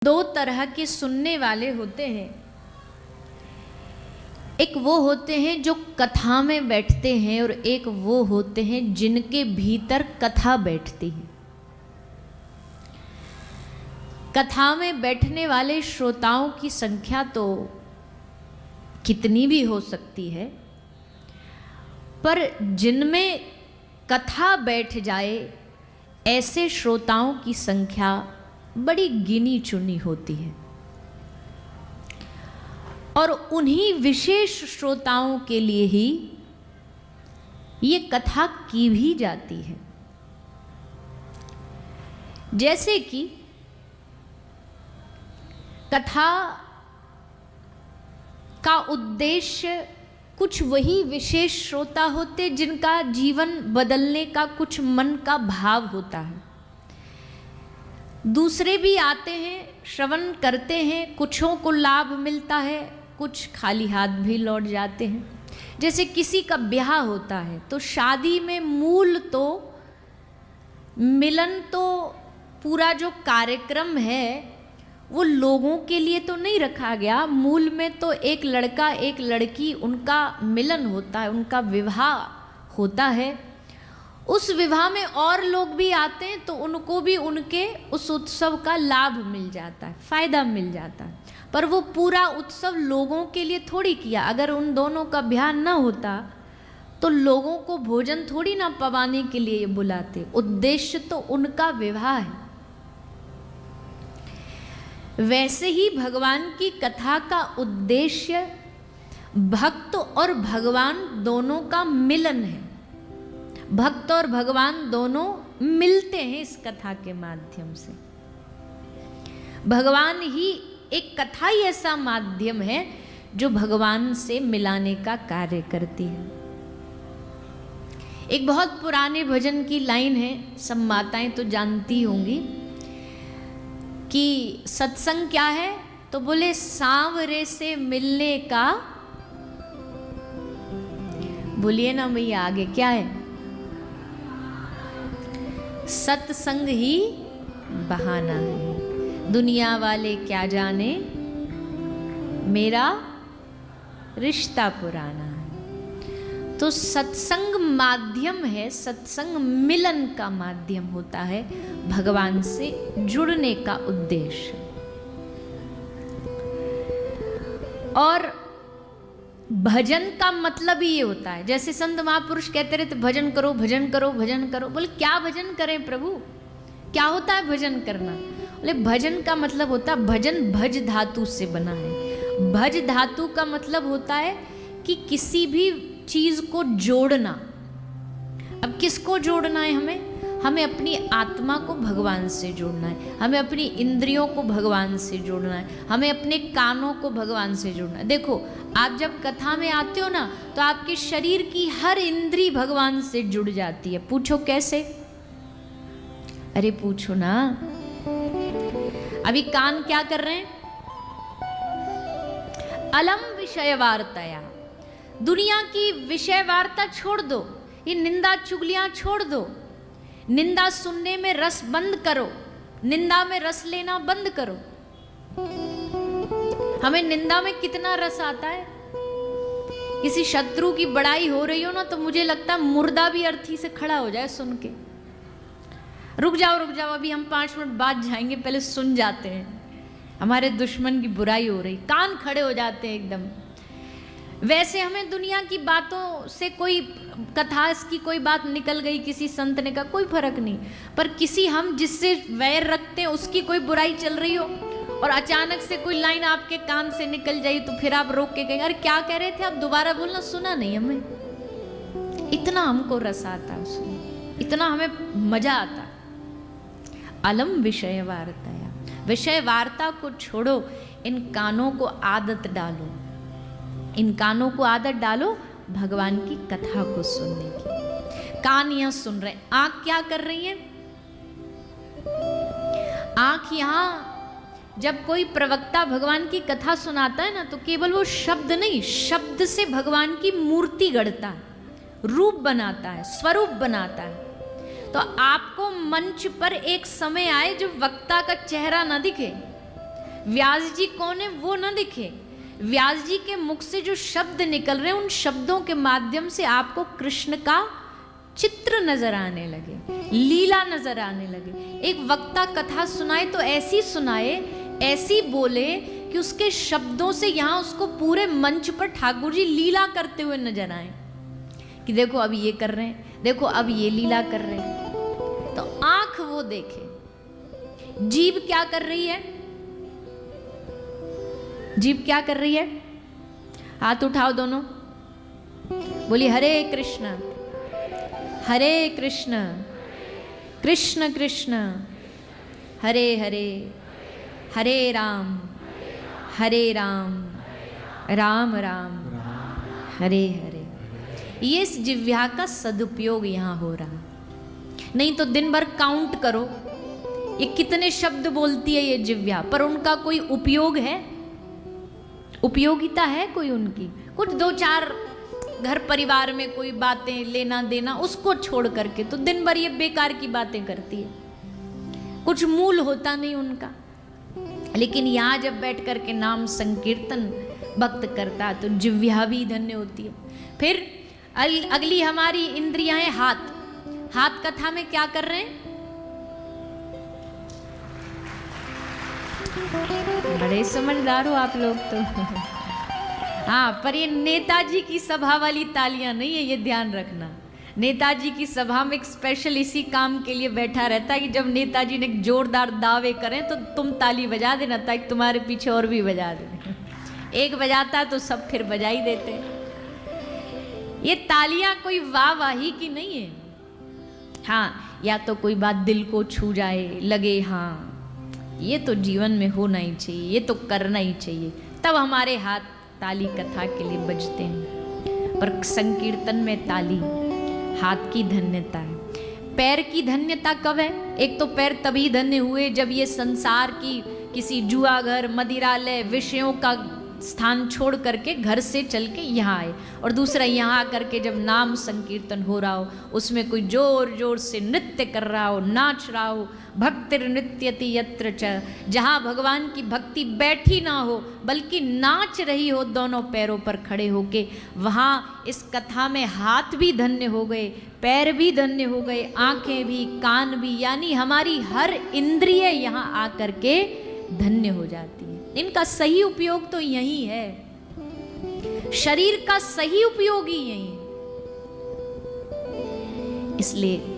दो तरह के सुनने वाले होते हैं। एक वो होते हैं जो कथा में बैठते हैं और एक वो होते हैं जिनके भीतर कथा बैठती है। कथा में बैठने वाले श्रोताओं की संख्या तो कितनी भी हो सकती है, पर जिनमें कथा बैठ जाए ऐसे श्रोताओं की संख्या बड़ी गिनी चुनी होती है और उन्हीं विशेष श्रोताओं के लिए ही ये कथा की भी जाती है। जैसे कि कथा का उद्देश्य कुछ वही विशेष श्रोता होते जिनका जीवन बदलने का कुछ मन का भाव होता है। दूसरे भी आते हैं, श्रवण करते हैं, कुछों को लाभ मिलता है, कुछ खाली हाथ भी लौट जाते हैं। जैसे किसी का ब्याह होता है तो शादी में मूल तो मिलन, तो पूरा जो कार्यक्रम है वो लोगों के लिए तो नहीं रखा गया। मूल में तो एक लड़का एक लड़की, उनका मिलन होता है, उनका विवाह होता है। उस विवाह में और लोग भी आते हैं तो उनको भी उनके उस उत्सव का लाभ मिल जाता है, फायदा मिल जाता है। पर वो पूरा उत्सव लोगों के लिए थोड़ी किया। अगर उन दोनों का ब्याह न होता तो लोगों को भोजन थोड़ी ना पवाने के लिए बुलाते। उद्देश्य तो उनका विवाह है। वैसे ही भगवान की कथा का उद्देश्य भक्त और भगवान दोनों का मिलन है। भक्त और भगवान दोनों मिलते हैं इस कथा के माध्यम से। भगवान ही, एक कथा ही ऐसा माध्यम है जो भगवान से मिलाने का कार्य करती है। एक बहुत पुराने भजन की लाइन है, सब माताएं तो जानती होंगी कि सत्संग क्या है, तो बोले सांवरे से मिलने का, बोलिए ना भैया आगे क्या है, सत्संग ही बहाना है। दुनिया वाले क्या जाने मेरा रिश्ता पुराना है। तो सत्संग माध्यम है, सत्संग मिलन का माध्यम होता है, भगवान से जुड़ने का उद्देश्य। और भजन का मतलब ही ये होता है। जैसे संत महापुरुष कहते रहते भजन करो भजन करो भजन करो। बोले क्या भजन करें प्रभु, क्या होता है भजन करना? बोले भजन का मतलब होता है, भजन भज धातु से बना है। भज धातु का मतलब होता है कि किसी भी चीज को जोड़ना। अब किसको जोड़ना है हमें? हमें अपनी आत्मा को भगवान से जोड़ना है, हमें अपनी इंद्रियों को भगवान से जोड़ना है, हमें अपने कानों को भगवान से जोड़ना है। देखो आप जब कथा में आते हो ना तो आपके शरीर की हर इंद्री भगवान से जुड़ जाती है। पूछो कैसे? अरे पूछो ना। अभी कान क्या कर रहे हैं? अलम विषय वार्ताया। दुनिया की विषय वार्ता छोड़ दो, ये निंदा चुगलियां छोड़ दो। निंदा सुनने में रस बंद करो, निंदा में रस लेना बंद करो। हमें निंदा में कितना रस आता है। किसी शत्रु की बड़ाई हो रही हो ना तो मुझे लगता है मुर्दा भी अर्थी से खड़ा हो जाए सुन के। रुक जाओ अभी हम 5 मिनट बाद जाएंगे, पहले सुन जाते हैं। हमारे दुश्मन की बुराई हो रही, कान खड़े हो जाते हैं एकदम। वैसे हमें दुनिया की बातों से कोई कथा की कोई बात निकल गई, किसी संत ने कहा, कोई फर्क नहीं। पर किसी हम जिससे वैर रखते हैं उसकी कोई बुराई चल रही हो और अचानक से कोई लाइन आपके कान से निकल जाए तो फिर आप रोक के कहेंगे अरे क्या कह रहे थे आप, दोबारा बोलना, सुना नहीं हमें। इतना हमको रस आता है उसमें, इतना हमें मजा आता है। अलम विषय वार्ताया। विषय वार्ता को छोड़ो, इन कानों को आदत डालो, इन कानों को आदत डालो भगवान की कथा को सुनने की। कान यहां सुन रहे, आंख क्या कर रही है? आंख यहां जब कोई प्रवक्ता भगवान की कथा सुनाता है ना तो केवल वो शब्द नहीं, शब्द से भगवान की मूर्ति गढ़ता है, रूप बनाता है, स्वरूप बनाता है। तो आपको मंच पर एक समय आए जब वक्ता का चेहरा ना दिखे, व्यास जी कौन है वो ना दिखे, व्यास जी के मुख से जो शब्द निकल रहे हैं उन शब्दों के माध्यम से आपको कृष्ण का चित्र नजर आने लगे, लीला नजर आने लगे। एक वक्ता कथा सुनाए तो ऐसी सुनाए, ऐसी बोले कि उसके शब्दों से यहाँ उसको पूरे मंच पर ठाकुर जी लीला करते हुए नजर आए कि देखो अब ये कर रहे हैं, देखो अब ये लीला कर रहे हैं। तो आंख वो देखे, जीभ क्या कर रही है, जीभ क्या कर रही है, हाथ उठाओ दोनों, बोली हरे कृष्ण हरे कृष्ण कृष्ण कृष्ण हरे हरे हरे राम राम राम हरे हरे। ये इस जिह्वा का सदुपयोग यहाँ हो रहा। नहीं तो दिन भर काउंट करो ये कितने शब्द बोलती है ये जिह्वा, पर उनका कोई उपयोग है, उपयोगिता है कोई उनकी? कुछ दो चार घर परिवार में कोई बातें लेना देना, उसको छोड़ करके तो दिन भर ये बेकार की बातें करती है, कुछ मूल होता नहीं उनका। लेकिन यहाँ जब बैठ करके नाम संकीर्तन भक्त करता तो जिह्वा भी धन्य होती है। फिर अगली हमारी इंद्रियां है हाथ। हाथ कथा में क्या कर रहे हैं? बड़े समझदार हो आप लोग तो। हाँ, पर ये नेताजी की सभा वाली तालियां नहीं है, ये ध्यान रखना। नेताजी की सभा में एक स्पेशल इसी काम के लिए बैठा रहता है कि जब नेताजी ने जोरदार दावे करें तो तुम ताली बजा देना, ताकि तुम्हारे पीछे और भी बजा देना। एक बजाता तो सब फिर बजा ही देते। ये तालियां कोई वाहवाही की नहीं है। हाँ, या तो कोई बात दिल को छू जाए, लगे हाँ ये तो जीवन में होना ही चाहिए, ये तो करना ही चाहिए, तब हमारे हाथ ताली कथा के लिए बजते हैं। पर संकीर्तन में ताली हाथ की धन्यता है। पैर की धन्यता कब है? एक तो पैर तभी धन्य हुए जब ये संसार की किसी जुआघर मदिरालय विषयों का स्थान छोड़ करके घर से चल के यहाँ आए, और दूसरा यहाँ आकर के जब नाम संकीर्तन हो रहा हो, उसमें कोई जोर जोर से नृत्य कर रहा हो, नाच रहा हो। भक्तिर नृत्यति यत्र च, जहाँ भगवान की भक्ति बैठी ना हो बल्कि नाच रही हो दोनों पैरों पर खड़े होके, वहाँ इस कथा में हाथ भी धन्य हो गए, पैर भी धन्य हो गए, आंखें भी, कान भी, यानी हमारी हर इंद्रिय यहाँ आकर के धन्य हो जाती है। इनका सही उपयोग तो यही है, शरीर का सही उपयोग ही यही है। इसलिए